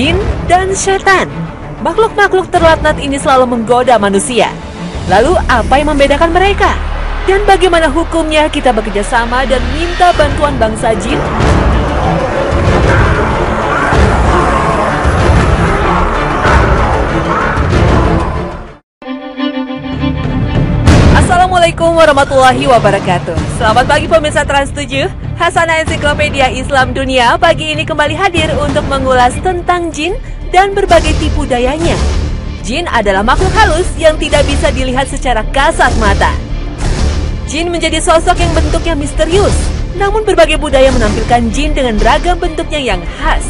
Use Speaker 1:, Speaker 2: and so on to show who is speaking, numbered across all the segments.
Speaker 1: Jin dan setan. Makhluk-makhluk terlaknat ini selalu menggoda manusia. Lalu apa yang membedakan mereka? Dan bagaimana hukumnya kita bekerja sama dan minta bantuan bangsa jin? Assalamualaikum warahmatullahi wabarakatuh. Selamat pagi pemirsa Trans 7. Hasanah Ensiklopedia Islam Dunia pagi ini kembali hadir untuk mengulas tentang jin dan berbagai tipu dayanya. Jin adalah makhluk halus yang tidak bisa dilihat secara kasat mata. Jin menjadi sosok yang bentuknya misterius, namun berbagai budaya menampilkan jin dengan beragam bentuknya yang khas.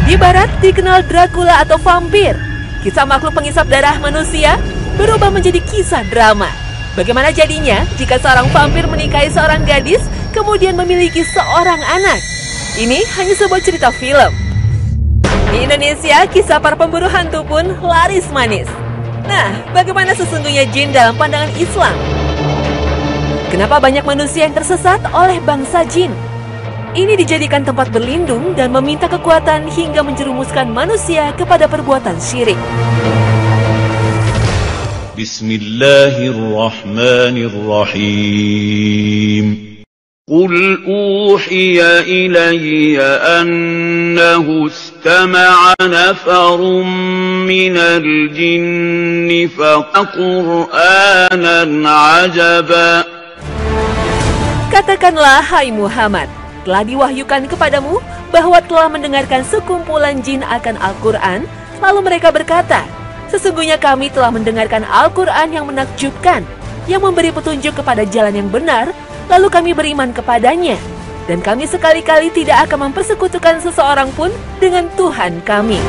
Speaker 1: Di barat dikenal Dracula atau vampir, kisah makhluk pengisap darah manusia berubah menjadi kisah drama. Bagaimana jadinya jika seorang vampir menikahi seorang gadis, kemudian memiliki seorang anak? Ini hanya sebuah cerita film. Di Indonesia, kisah para pemburu hantu pun laris manis. Nah, bagaimana sesungguhnya jin dalam pandangan Islam? Kenapa banyak manusia yang tersesat oleh bangsa jin? Ini dijadikan tempat berlindung dan meminta kekuatan hingga menjerumuskan manusia kepada perbuatan syirik.
Speaker 2: Bismillahirrahmanirrahim. Qul uhiya ilayya annahu istama'a nafarun minal jinni faqur'anan 'ajaba.
Speaker 1: Katakanlah, hai Muhammad, telah diwahyukan kepadamu bahwa telah mendengarkan sekumpulan jin akan Al-Quran. Lalu mereka berkata, sesungguhnya kami telah mendengarkan Al-Quran yang menakjubkan, yang memberi petunjuk kepada jalan yang benar, lalu kami beriman kepadanya. Dan kami sekali-kali tidak akan mempersekutukan seseorang pun dengan Tuhan kami.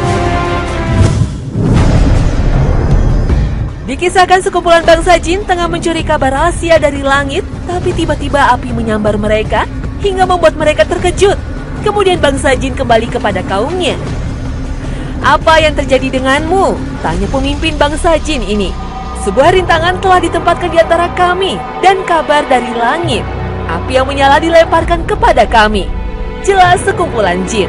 Speaker 1: Dikisahkan sekumpulan bangsa jin tengah mencuri kabar rahasia dari langit, tapi tiba-tiba api menyambar mereka hingga membuat mereka terkejut. Kemudian bangsa jin kembali kepada kaumnya. Apa yang terjadi denganmu? Tanya pemimpin bangsa jin ini. Sebuah rintangan telah ditempatkan di antara kami dan kabar dari langit. Api yang menyala dilemparkan kepada kami. Jelas sekumpulan jin.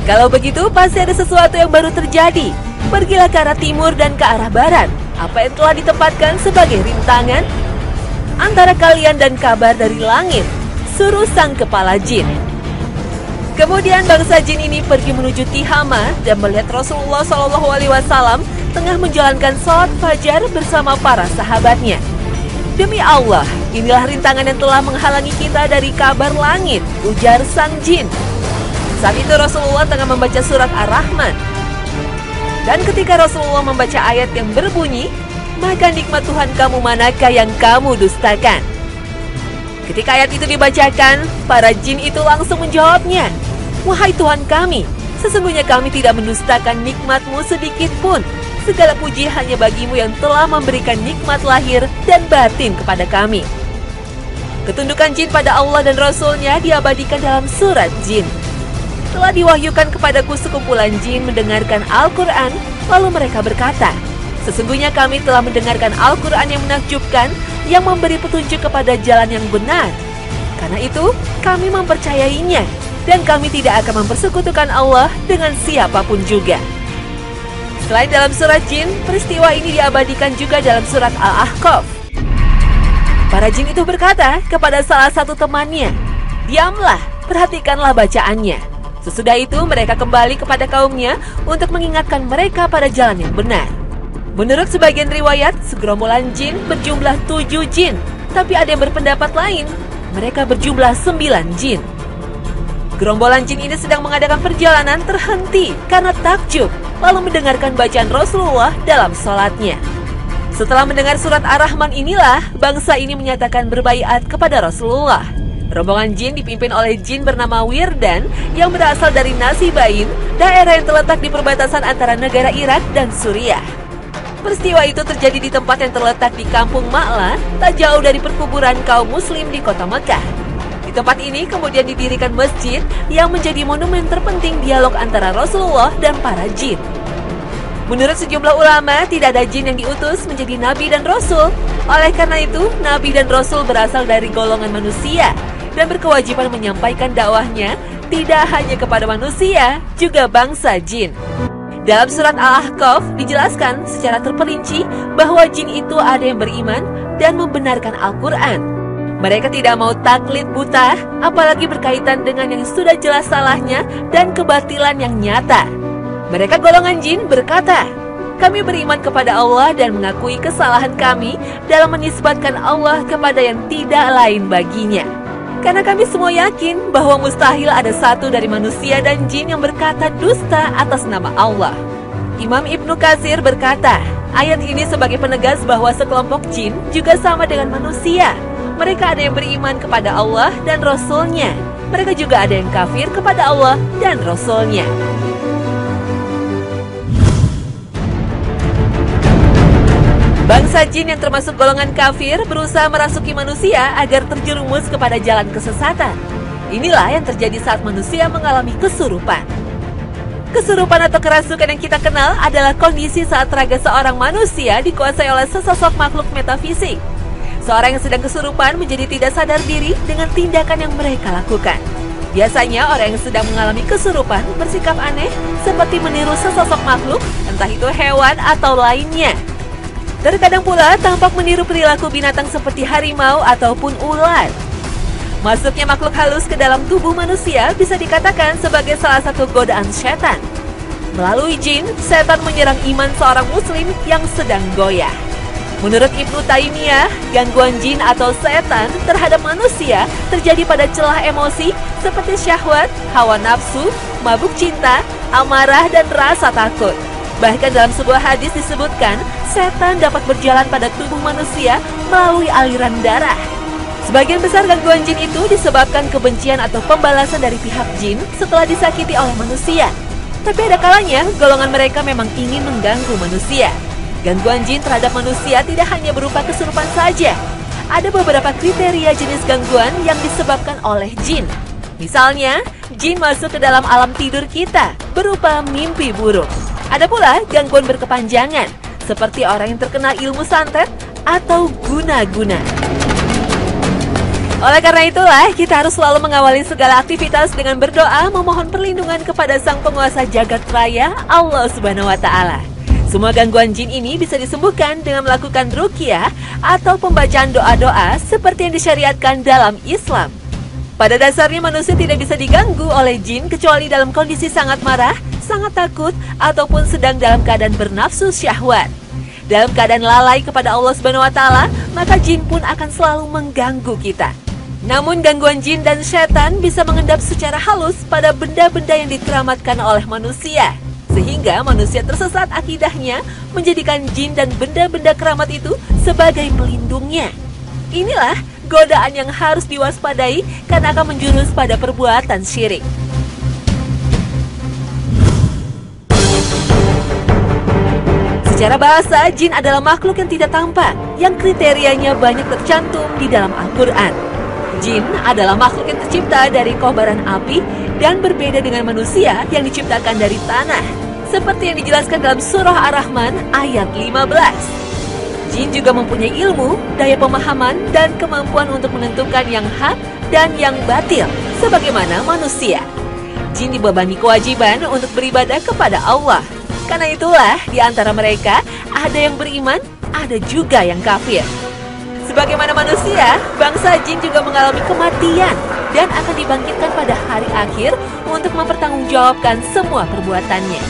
Speaker 1: Kalau begitu pasti ada sesuatu yang baru terjadi. Pergilah ke arah timur dan ke arah barat. Apa yang telah ditempatkan sebagai rintangan antara kalian dan kabar dari langit? Suruh sang kepala jin. Kemudian bangsa jin ini pergi menuju Tihama dan melihat Rasulullah SAW tengah menjalankan sholat fajar bersama para sahabatnya. Demi Allah, inilah rintangan yang telah menghalangi kita dari kabar langit, ujar sang jin. Saat itu Rasulullah tengah membaca surat Ar-Rahman. Dan ketika Rasulullah membaca ayat yang berbunyi, maka nikmat Tuhan kamu manakah yang kamu dustakan? Ketika ayat itu dibacakan, para jin itu langsung menjawabnya, wahai Tuhan kami, sesungguhnya kami tidak mendustakan nikmat-Mu sedikit pun. Segala puji hanya bagi-Mu yang telah memberikan nikmat lahir dan batin kepada kami. Ketundukan jin pada Allah dan Rasul-Nya diabadikan dalam surat Jin. Telah diwahyukan kepadaku sekumpulan jin mendengarkan Al-Quran, lalu mereka berkata, sesungguhnya kami telah mendengarkan Al-Quran yang menakjubkan, yang memberi petunjuk kepada jalan yang benar. Karena itu, kami mempercayainya, dan kami tidak akan mempersekutukan Allah dengan siapapun juga. Selain dalam surat Jin, peristiwa ini diabadikan juga dalam surat Al-Ahqaf. Para jin itu berkata kepada salah satu temannya, diamlah, perhatikanlah bacaannya. Sesudah itu mereka kembali kepada kaumnya untuk mengingatkan mereka pada jalan yang benar. Menurut sebagian riwayat, segerombolan jin berjumlah 7 jin, tapi ada yang berpendapat lain, mereka berjumlah 9 jin. Gerombolan jin ini sedang mengadakan perjalanan terhenti karena takjub, lalu mendengarkan bacaan Rasulullah dalam sholatnya. Setelah mendengar surat Ar-Rahman inilah, bangsa ini menyatakan berbaiat kepada Rasulullah. Rombongan jin dipimpin oleh jin bernama Wirdan yang berasal dari Nasibain, daerah yang terletak di perbatasan antara negara Irak dan Suriah. Peristiwa itu terjadi di tempat yang terletak di kampung Ma'la, tak jauh dari perkuburan kaum muslim di kota Mekah. Di tempat ini kemudian didirikan masjid yang menjadi monumen terpenting dialog antara Rasulullah dan para jin. Menurut sejumlah ulama, tidak ada jin yang diutus menjadi nabi dan rasul. Oleh karena itu, nabi dan rasul berasal dari golongan manusia dan berkewajiban menyampaikan dakwahnya tidak hanya kepada manusia, juga bangsa jin. Dalam surat Al-Ahqaf dijelaskan secara terperinci bahwa jin itu ada yang beriman dan membenarkan Al-Quran. Mereka tidak mau taklid buta, apalagi berkaitan dengan yang sudah jelas salahnya dan kebatilan yang nyata. Mereka golongan jin berkata, "Kami beriman kepada Allah dan mengakui kesalahan kami dalam menisbatkan Allah kepada yang tidak lain baginya. Karena kami semua yakin bahwa mustahil ada satu dari manusia dan jin yang berkata dusta atas nama Allah." Imam Ibnu Katsir berkata, ayat ini sebagai penegas bahwa sekelompok jin juga sama dengan manusia. Mereka ada yang beriman kepada Allah dan Rasul-Nya. Mereka juga ada yang kafir kepada Allah dan Rasul-Nya. Bangsa jin yang termasuk golongan kafir berusaha merasuki manusia agar terjerumus kepada jalan kesesatan. Inilah yang terjadi saat manusia mengalami kesurupan. Kesurupan atau kerasukan yang kita kenal adalah kondisi saat raga seorang manusia dikuasai oleh sesosok makhluk metafisik. Seorang yang sedang kesurupan menjadi tidak sadar diri dengan tindakan yang mereka lakukan. Biasanya orang yang sedang mengalami kesurupan bersikap aneh seperti meniru sesosok makhluk, entah itu hewan atau lainnya. Terkadang pula tampak meniru perilaku binatang seperti harimau ataupun ular. Masuknya makhluk halus ke dalam tubuh manusia bisa dikatakan sebagai salah satu godaan setan. Melalui jin, setan menyerang iman seorang muslim yang sedang goyah. Menurut Ibnu Taimiyah, gangguan jin atau setan terhadap manusia terjadi pada celah emosi seperti syahwat, hawa nafsu, mabuk cinta, amarah, dan rasa takut. Bahkan dalam sebuah hadis disebutkan, setan dapat berjalan pada tubuh manusia melalui aliran darah. Sebagian besar gangguan jin itu disebabkan kebencian atau pembalasan dari pihak jin setelah disakiti oleh manusia. Tapi ada kalanya golongan mereka memang ingin mengganggu manusia. Gangguan jin terhadap manusia tidak hanya berupa kesurupan saja. Ada beberapa kriteria jenis gangguan yang disebabkan oleh jin. Misalnya, jin masuk ke dalam alam tidur kita berupa mimpi buruk. Ada pula gangguan berkepanjangan, seperti orang yang terkena ilmu santet atau guna-guna. Oleh karena itulah, kita harus selalu mengawali segala aktivitas dengan berdoa memohon perlindungan kepada Sang Penguasa Jagat Raya, Allah Subhanahu wa Ta'ala. Semua gangguan jin ini bisa disembuhkan dengan melakukan ruqyah atau pembacaan doa-doa seperti yang disyariatkan dalam Islam. Pada dasarnya manusia tidak bisa diganggu oleh jin kecuali dalam kondisi sangat marah, sangat takut, ataupun sedang dalam keadaan bernafsu syahwat. Dalam keadaan lalai kepada Allah Subhanahu wa Ta'ala, maka jin pun akan selalu mengganggu kita. Namun gangguan jin dan setan bisa mengendap secara halus pada benda-benda yang dikeramatkan oleh manusia, sehingga manusia tersesat akidahnya menjadikan jin dan benda-benda keramat itu sebagai pelindungnya. Inilah godaan yang harus diwaspadai karena akan menjurus pada perbuatan syirik. Secara bahasa, jin adalah makhluk yang tidak tampak, yang kriterianya banyak tercantum di dalam Al-Quran. Jin adalah makhluk yang tercipta dari kobaran api dan berbeda dengan manusia yang diciptakan dari tanah, seperti yang dijelaskan dalam surah Ar-Rahman ayat 15. Jin juga mempunyai ilmu, daya pemahaman, dan kemampuan untuk menentukan yang hak dan yang batil, sebagaimana manusia. Jin dibebani kewajiban untuk beribadah kepada Allah. Karena itulah, di antara mereka ada yang beriman, ada juga yang kafir. Sebagaimana manusia, bangsa jin juga mengalami kematian dan akan dibangkitkan pada hari akhir untuk mempertanggungjawabkan semua perbuatannya.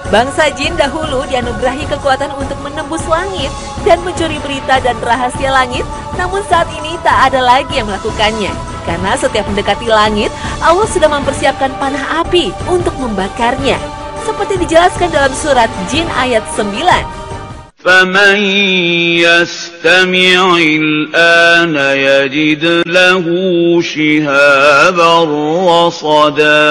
Speaker 1: Bangsa jin dahulu dianugerahi kekuatan untuk menembus langit dan mencuri berita dan rahasia langit, namun saat ini tak ada lagi yang melakukannya. Karena setiap mendekati langit, Allah sudah mempersiapkan panah api untuk membakarnya. Seperti dijelaskan dalam surat Jin ayat 9.
Speaker 2: فَمَنْ يَسْتَمِعِ الْآنَ يَجِدْ لَهُ شِهَابًا رَصَدًا.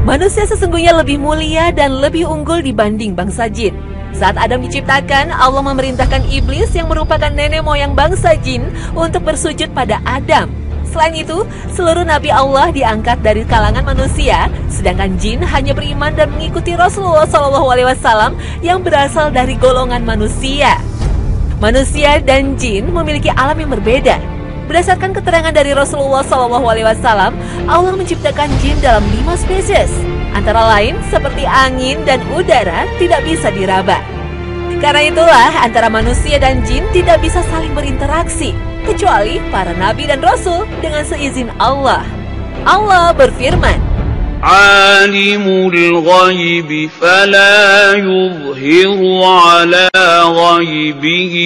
Speaker 1: Manusia sesungguhnya lebih mulia dan lebih unggul dibanding bangsa jin. Saat Adam diciptakan, Allah memerintahkan iblis yang merupakan nenek moyang bangsa jin untuk bersujud pada Adam. Selain itu, seluruh nabi Allah diangkat dari kalangan manusia, sedangkan jin hanya beriman dan mengikuti Rasulullah SAW yang berasal dari golongan manusia. Manusia dan jin memiliki alam yang berbeda. Berdasarkan keterangan dari Rasulullah SAW, Allah menciptakan jin dalam 5 spesies. Antara lain seperti angin dan udara tidak bisa diraba. Karena itulah antara manusia dan jin tidak bisa saling berinteraksi, kecuali para nabi dan rasul dengan seizin Allah. Allah berfirman,
Speaker 2: Alimul ghaibi fala yuzhiru ala ghaibihi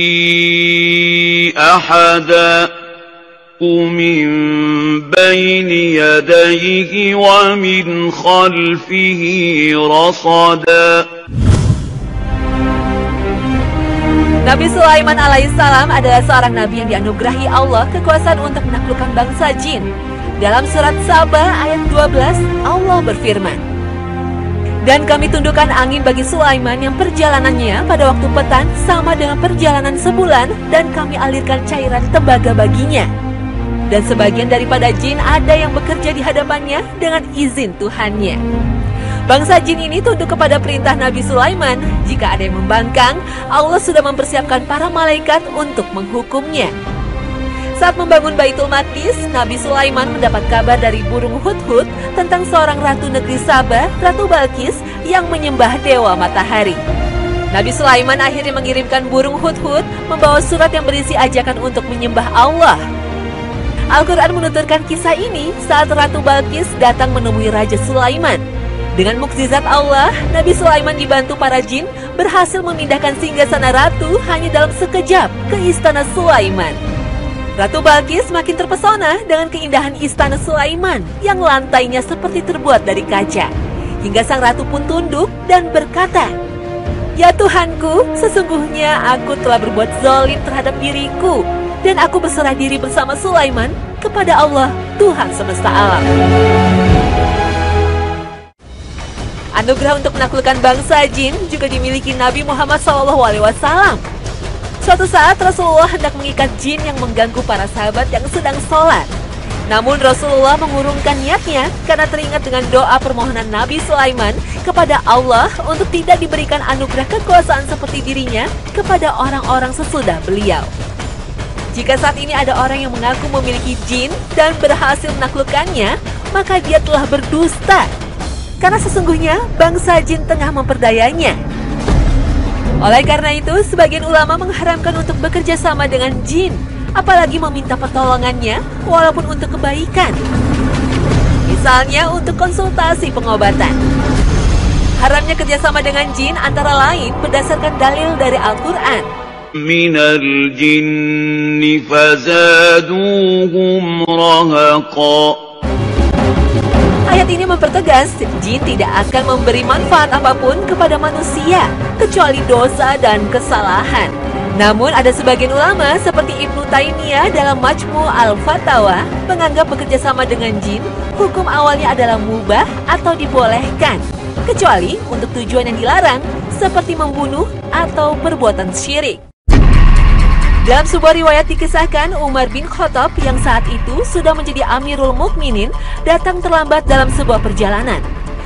Speaker 2: ahada min baini yadayhi wa min khalfihi rasada.
Speaker 1: Nabi Sulaiman alaihissalam adalah seorang nabi yang dianugerahi Allah kekuasaan untuk menaklukkan bangsa jin. Dalam surat Saba ayat 12, Allah berfirman, "Dan kami tundukkan angin bagi Sulaiman yang perjalanannya pada waktu petang sama dengan perjalanan sebulan, dan kami alirkan cairan tembaga baginya. Dan sebagian daripada jin ada yang bekerja di hadapannya dengan izin Tuhannya." Bangsa jin ini tunduk kepada perintah Nabi Sulaiman. Jika ada yang membangkang, Allah sudah mempersiapkan para malaikat untuk menghukumnya. Saat membangun Baitul Maqdis, Nabi Sulaiman mendapat kabar dari burung hudhud tentang seorang ratu negeri Saba, Ratu Balqis, yang menyembah dewa matahari. Nabi Sulaiman akhirnya mengirimkan burung hudhud membawa surat yang berisi ajakan untuk menyembah Allah. Al-Quran menuturkan kisah ini saat Ratu Balqis datang menemui Raja Sulaiman. Dengan mukjizat Allah, Nabi Sulaiman dibantu para jin berhasil memindahkan singgasana ratu hanya dalam sekejap ke istana Sulaiman. Ratu Balqis makin terpesona dengan keindahan istana Sulaiman yang lantainya seperti terbuat dari kaca. Hingga sang ratu pun tunduk dan berkata, "Ya Tuhanku, sesungguhnya aku telah berbuat zalim terhadap diriku, dan aku berserah diri bersama Sulaiman kepada Allah, Tuhan semesta alam." Anugerah untuk menaklukkan bangsa jin juga dimiliki Nabi Muhammad SAW. Suatu saat Rasulullah hendak mengikat jin yang mengganggu para sahabat yang sedang sholat. Namun Rasulullah mengurungkan niatnya karena teringat dengan doa permohonan Nabi Sulaiman kepada Allah untuk tidak diberikan anugerah kekuasaan seperti dirinya kepada orang-orang sesudah beliau. Jika saat ini ada orang yang mengaku memiliki jin dan berhasil menaklukkannya, maka dia telah berdusta. Karena sesungguhnya bangsa jin tengah memperdayanya. Oleh karena itu, sebagian ulama mengharamkan untuk bekerja sama dengan jin, apalagi meminta pertolongannya walaupun untuk kebaikan. Misalnya untuk konsultasi pengobatan. Haramnya kerjasama dengan jin antara lain berdasarkan dalil dari Al-Quran.
Speaker 2: Minal jinni fazaduhum rahaqa.
Speaker 1: Ayat ini mempertegas, jin tidak akan memberi manfaat apapun kepada manusia, kecuali dosa dan kesalahan. Namun ada sebagian ulama seperti Ibnu Taimiyah dalam Majmu' al-Fatawa menganggap bekerja sama dengan jin, hukum awalnya adalah mubah atau dibolehkan, kecuali untuk tujuan yang dilarang, seperti membunuh atau perbuatan syirik. Dalam sebuah riwayat dikisahkan, Umar bin Khattab yang saat itu sudah menjadi Amirul Mukminin datang terlambat dalam sebuah perjalanan.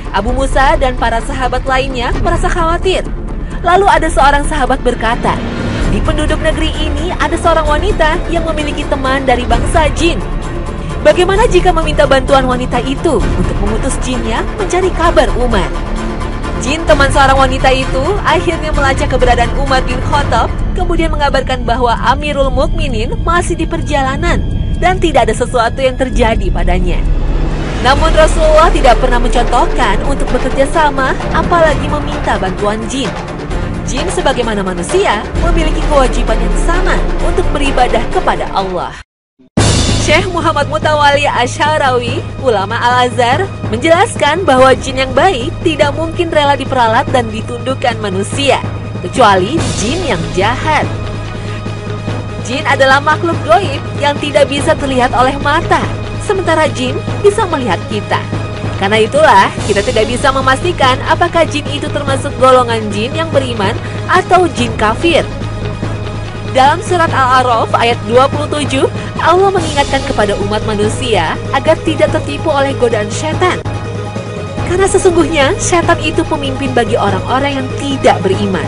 Speaker 1: Abu Musa dan para sahabat lainnya merasa khawatir. Lalu ada seorang sahabat berkata, "Di penduduk negeri ini ada seorang wanita yang memiliki teman dari bangsa jin. Bagaimana jika meminta bantuan wanita itu untuk mengutus jinnya mencari kabar Umar?" Jin teman seorang wanita itu akhirnya melacak keberadaan Umar bin Khattab, kemudian mengabarkan bahwa Amirul Mukminin masih di perjalanan dan tidak ada sesuatu yang terjadi padanya. Namun Rasulullah tidak pernah mencontohkan untuk bekerja sama, apalagi meminta bantuan jin. Jin sebagaimana manusia memiliki kewajiban yang sama untuk beribadah kepada Allah. Syekh Muhammad Mutawalli Asy'arawi, ulama Al-Azhar, menjelaskan bahwa jin yang baik tidak mungkin rela diperalat dan ditundukkan manusia, kecuali jin yang jahat. Jin adalah makhluk gaib yang tidak bisa terlihat oleh mata, sementara jin bisa melihat kita. Karena itulah, kita tidak bisa memastikan apakah jin itu termasuk golongan jin yang beriman atau jin kafir. Dalam surat Al-A'raf ayat 27, Allah mengingatkan kepada umat manusia agar tidak tertipu oleh godaan setan. Karena sesungguhnya setan itu pemimpin bagi orang-orang yang tidak beriman.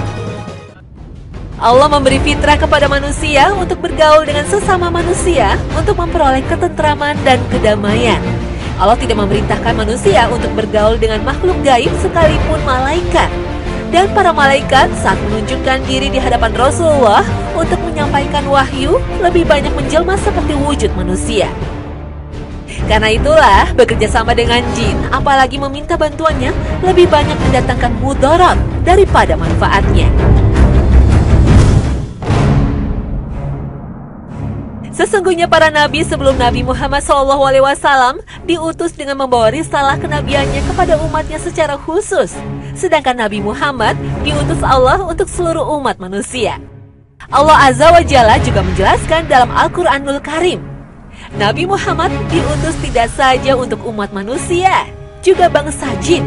Speaker 1: Allah memberi fitrah kepada manusia untuk bergaul dengan sesama manusia untuk memperoleh ketentraman dan kedamaian. Allah tidak memerintahkan manusia untuk bergaul dengan makhluk gaib sekalipun malaikat. Dan para malaikat saat menunjukkan diri di hadapan Rasulullah untuk menyampaikan wahyu lebih banyak menjelma seperti wujud manusia. Karena itulah bekerja sama dengan jin, apalagi meminta bantuannya, lebih banyak mendatangkan mudarat daripada manfaatnya. Sesungguhnya para nabi sebelum Nabi Muhammad SAW diutus dengan membawa risalah kenabiannya kepada umatnya secara khusus. Sedangkan Nabi Muhammad diutus Allah untuk seluruh umat manusia. Allah Azza wa Jalla juga menjelaskan dalam Al-Quranul Karim, Nabi Muhammad diutus tidak saja untuk umat manusia, juga bangsa jin.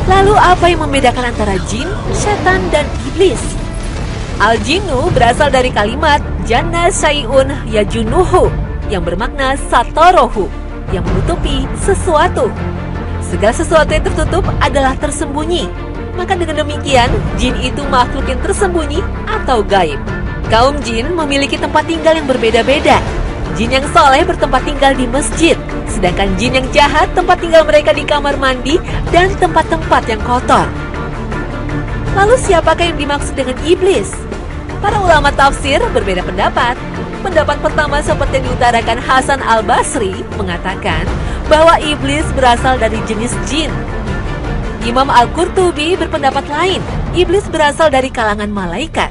Speaker 1: Lalu apa yang membedakan antara jin, setan, dan iblis? Al-jinnu berasal dari kalimat janna syai'un yajunuhu yang bermakna satorohu, yang menutupi sesuatu. Segala sesuatu yang tertutup adalah tersembunyi. Maka dengan demikian, jin itu makhluk yang tersembunyi atau gaib. Kaum jin memiliki tempat tinggal yang berbeda-beda. Jin yang soleh bertempat tinggal di masjid, sedangkan jin yang jahat tempat tinggal mereka di kamar mandi dan tempat-tempat yang kotor. Lalu siapakah yang dimaksud dengan iblis? Para ulama tafsir berbeda pendapat. Pendapat pertama seperti yang diutarakan Hasan al-Basri mengatakan bahwa iblis berasal dari jenis jin. Imam Al-Qurtubi berpendapat lain, iblis berasal dari kalangan malaikat.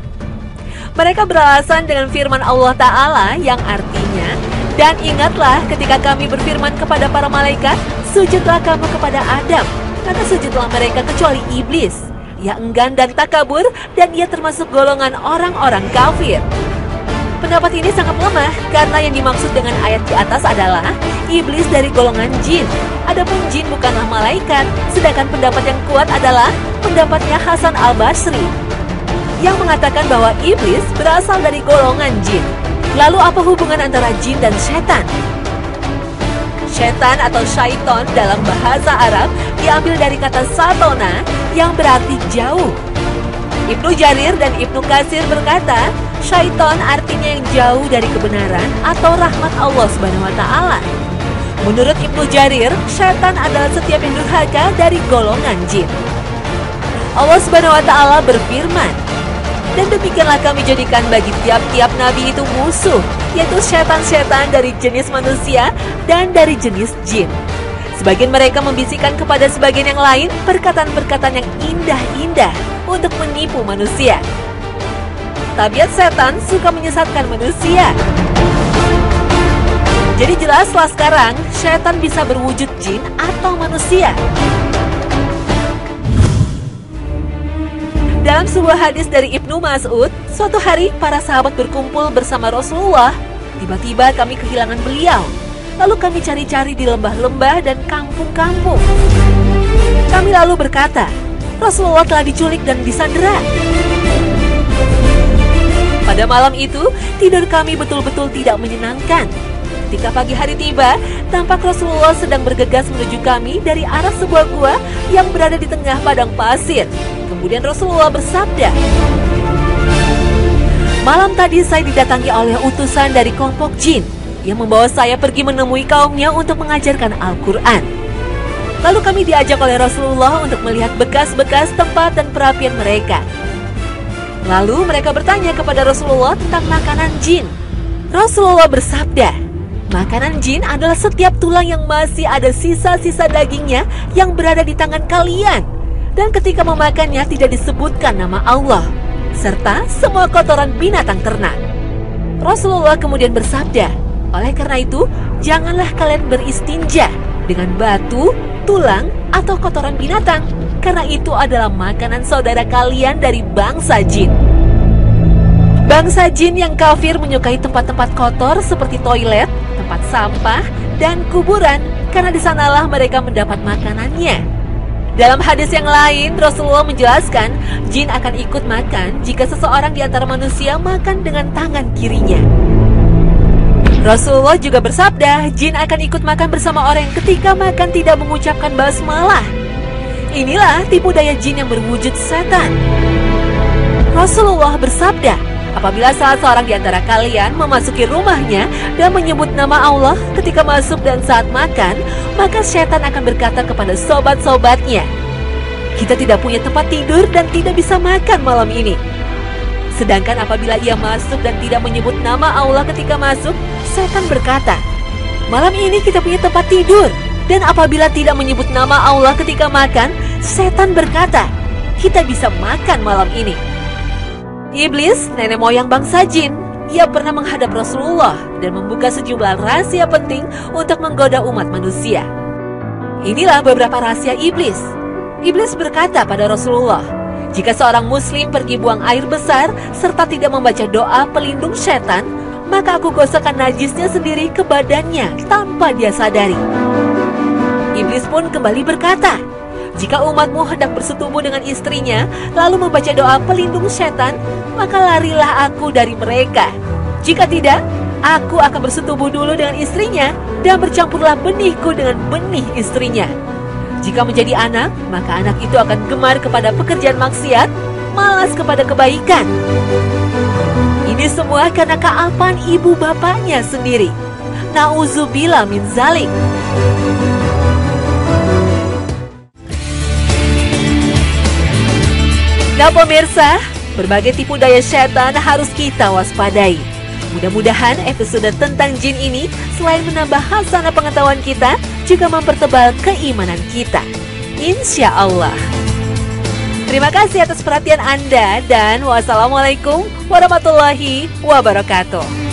Speaker 1: Mereka beralasan dengan firman Allah Ta'ala yang artinya, dan ingatlah ketika kami berfirman kepada para malaikat, sujudlah kamu kepada Adam, maka sujudlah mereka kecuali iblis. Ia enggan dan takabur, dan ia termasuk golongan orang-orang kafir. Pendapat ini sangat lemah karena yang dimaksud dengan ayat di atas adalah iblis dari golongan jin. Adapun jin bukanlah malaikat, sedangkan pendapat yang kuat adalah pendapatnya Hasan al-Basri yang mengatakan bahwa iblis berasal dari golongan jin. Lalu apa hubungan antara jin dan setan? Setan atau syaiton dalam bahasa Arab diambil dari kata satona yang berarti jauh. Ibnu Jarir dan Ibnu Katsir berkata, syaiton artinya yang jauh dari kebenaran atau rahmat Allah Subhanahu wa taala. Menurut Ibnu Jarir, setan adalah setiap yang durhaka dari golongan jin. Allah Subhanahu wa taala berfirman, dan demikianlah kami jadikan bagi tiap-tiap nabi itu musuh, yaitu setan-setan dari jenis manusia dan dari jenis jin. Sebagian mereka membisikkan kepada sebagian yang lain perkataan-perkataan yang indah-indah untuk menipu manusia. Tabiat setan suka menyesatkan manusia. Jadi jelaslah sekarang, setan bisa berwujud jin atau manusia. Dalam sebuah hadis dari Ibnu Mas'ud, suatu hari para sahabat berkumpul bersama Rasulullah. Tiba-tiba kami kehilangan beliau. Lalu kami cari-cari di lembah-lembah dan kampung-kampung. Kami lalu berkata, Rasulullah telah diculik dan disandera. Pada malam itu, tidur kami betul-betul tidak menyenangkan. Ketika pagi hari tiba, tampak Rasulullah sedang bergegas menuju kami dari arah sebuah gua yang berada di tengah padang pasir. Kemudian Rasulullah bersabda, malam tadi saya didatangi oleh utusan dari kelompok jin yang membawa saya pergi menemui kaumnya untuk mengajarkan Al-Quran. Lalu kami diajak oleh Rasulullah untuk melihat bekas-bekas tempat dan perapian mereka. Lalu mereka bertanya kepada Rasulullah tentang makanan jin. Rasulullah bersabda, makanan jin adalah setiap tulang yang masih ada sisa-sisa dagingnya yang berada di tangan kalian. Dan ketika memakannya tidak disebutkan nama Allah, serta semua kotoran binatang ternak. Rasulullah kemudian bersabda, oleh karena itu, janganlah kalian beristinja dengan batu, tulang, atau kotoran binatang, karena itu adalah makanan saudara kalian dari bangsa jin. Bangsa jin yang kafir menyukai tempat-tempat kotor seperti toilet, tempat sampah, dan kuburan, karena di sanalah mereka mendapat makanannya. Dalam hadis yang lain, Rasulullah menjelaskan jin akan ikut makan jika seseorang di antara manusia makan dengan tangan kirinya. Rasulullah juga bersabda, jin akan ikut makan bersama orang yang ketika makan tidak mengucapkan basmalah. Inilah tipu daya jin yang berwujud setan. Rasulullah bersabda, apabila salah seorang di antara kalian memasuki rumahnya dan menyebut nama Allah ketika masuk dan saat makan, maka setan akan berkata kepada sobat-sobatnya, kita tidak punya tempat tidur dan tidak bisa makan malam ini. Sedangkan apabila ia masuk dan tidak menyebut nama Allah ketika masuk, setan berkata, malam ini kita punya tempat tidur. Dan apabila tidak menyebut nama Allah ketika makan, setan berkata, kita bisa makan malam ini. Iblis, nenek moyang bangsa jin, ia pernah menghadap Rasulullah dan membuka sejumlah rahasia penting untuk menggoda umat manusia. Inilah beberapa rahasia iblis. Iblis berkata pada Rasulullah, jika seorang muslim pergi buang air besar serta tidak membaca doa pelindung setan, maka aku gosokkan najisnya sendiri ke badannya tanpa dia sadari. Iblis pun kembali berkata, jika umatmu hendak bersetubuh dengan istrinya lalu membaca doa pelindung setan, maka larilah aku dari mereka. Jika tidak, aku akan bersetubuh dulu dengan istrinya dan bercampurlah benihku dengan benih istrinya. Jika menjadi anak, maka anak itu akan gemar kepada pekerjaan maksiat, malas kepada kebaikan. Ini semua karena kealpaan ibu bapaknya sendiri. Nauzubillah min zalik. Nah pemirsa, berbagai tipu daya setan harus kita waspadai. Mudah-mudahan episode tentang jin ini selain menambah hasanah pengetahuan kita, juga mempertebal keimanan kita. Insya Allah. Terima kasih atas perhatian Anda dan wassalamualaikum warahmatullahi wabarakatuh.